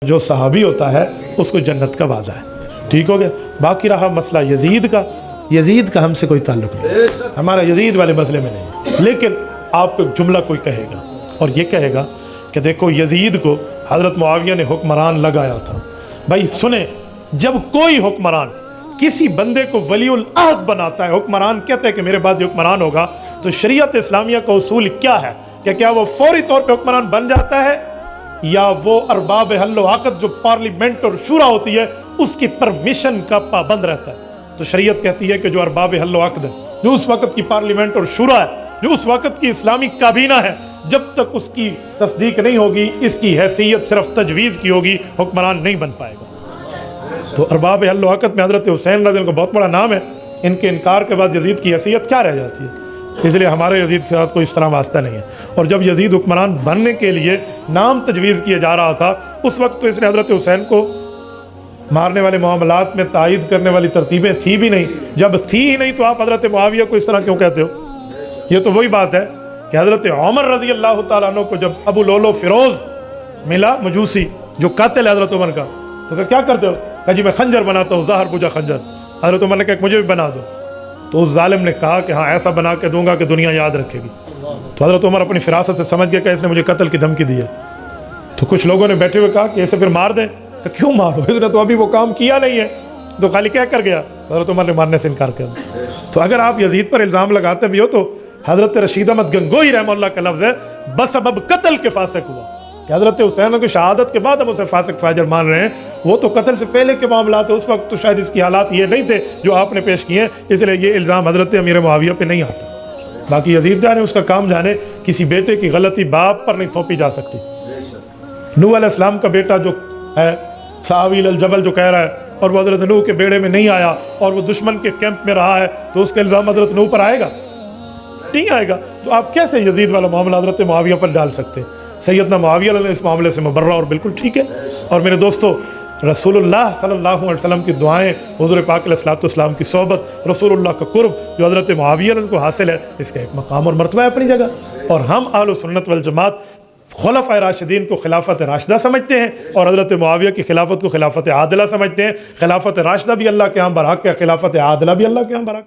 जो सहाबी होता है उसको जन्नत का वादा है। ठीक हो गया। बाकी रहा मसला यजीद का हमसे कोई ताल्लुक नहीं, हमारा यजीद वाले मसले में नहीं। लेकिन आपको एक जुमला कोई कहेगा और ये कहेगा कि देखो यजीद को हज़रत मुआविया ने हुक्मरान लगाया था। भाई सुने, जब कोई हुक्मरान किसी बंदे को वलीउल अहद बनाता है, हुक्मरान कहते हैं कि मेरे बाद ये हुक्मरान होगा, तो शरीयत इस्लामिया का उसूल क्या है कि क्या वो फौरी तौर पे हुक्मरान बन जाता है या वो अरबाब हल्लो अक़द जो पार्लियामेंट और शूरा होती है उसकी परमिशन का पाबंद रहता है। तो शरीयत कहती है कि जो अरबाब हल्लो अक़द है, जो उस वक़्त की पार्लियामेंट और शूरा है, जो उस वक़्त की इस्लामी काबीना है, जब तक उसकी तस्दीक नहीं होगी इसकी हैसियत सिर्फ तजवीज़ की होगी, हुक्मरान नहीं बन पाएगा। तो अरबाब हल्लो अक़द में हज़रत हुसैन रज़ी का बहुत बड़ा नाम है। इनके इनकार के बाद यजीद की हैसियत क्या रह जाती है? इसलिए हमारे यजीद के साथ कोई इस तरह वास्ता नहीं है। और जब यजीद हुक्मरान बनने के लिए नाम तजवीज़ किया जा रहा था उस वक्त तो इसने हज़रत हुसैन को मारने वाले मामलात में तायद करने वाली तरतीबें थी भी नहीं। जब थी ही नहीं तो आप हज़रत मुआविया को इस तरह क्यों कहते हो? ये तो वही बात है कि हज़रत उमर रज़ी अल्लाह तआला अन्हु को जब अबू लोलो फिरोज़ मिला, मजूसी जो कातिल है हज़रत उमर का, तो क्या करते हो? कहा जी मैं खंजर बनाता हूँ, ज़हर बुझा खंजर। हज़रत उमर ने कहा मुझे भी बना दो। तो उस जालिम ने कहा कि हाँ ऐसा बना के दूंगा कि दुनिया याद रखेगी। तो हज़रत उमर अपनी फिरासत से समझ गया कि इसने मुझे कत्ल की धमकी दी है। तो कुछ लोगों ने बैठे हुए कहा कि इसे फिर मार दें। कि क्यों मारो, इसने तो अभी वो काम किया नहीं है, तो खाली क्या कर गया। तो हज़रत उमर ने मारने से इनकार कर दिया। तो अगर आप यजीद पर इल्ज़ाम लगाते भी हो तो हज़रत रशीद अहमद गंगोही रहमतुल्लाह का लफ्ज़ है बसबब कत्ल के फासिक हुआ। हज़रत हुसैन की शहादत के बाद हम उसे फासिक फाजिर मान रहे हैं, वो तो कत्ल से पहले के मामला थे। उस वक्त तो शायद इसकी हालात ये नहीं थे जो आपने पेश किए, इसलिए ये इल्ज़ाम हज़रत अमीर मुआविया पे नहीं आता। बाकी यजीद जाने उसका काम जाने, किसी बेटे की गलती बाप पर नहीं थोपी जा सकती। नूह अलैहिस्सलाम का बेटा जो है सावी अल जबल जो कह रहा है और वो हज़रत नूह के बेड़े में नहीं आया और वो दुश्मन के कैंप में रहा है, तो उसका इल्ज़ाम हज़रत नूह पर आएगा? नहीं आएगा। तो आप कैसे यजीद वाला मामला हज़रत मुआविया पर डाल सकते हैं? सैयदना मुआविया इस मामले से मुबर्रा और बिल्कुल ठीक है। और मेरे दोस्तों, रसूलुल्लाह सल्लल्लाहु अलैहि वसल्लम की दुआएं, हुज़ूर पाक अलैहिस्सलाम की सोहबत, रसूलुल्लाह का कुर्ब जो हज़रत मुआविया को हासिल है, इसका एक मकाम और मर्तबा है अपनी जगह। और हम अहले सुन्नत वल जमात खुलफ़ाए राशिदीन को खिलाफत राशिदा समझते हैं और हज़रत मुआविया की खिलाफत को खिलाफत आदिला समझते हैं। खिलाफत राशिदा भी अल्लाह के यहाँ बरहक है, खिलाफत आदिला भी अल्लाह के यहाँ बरहक।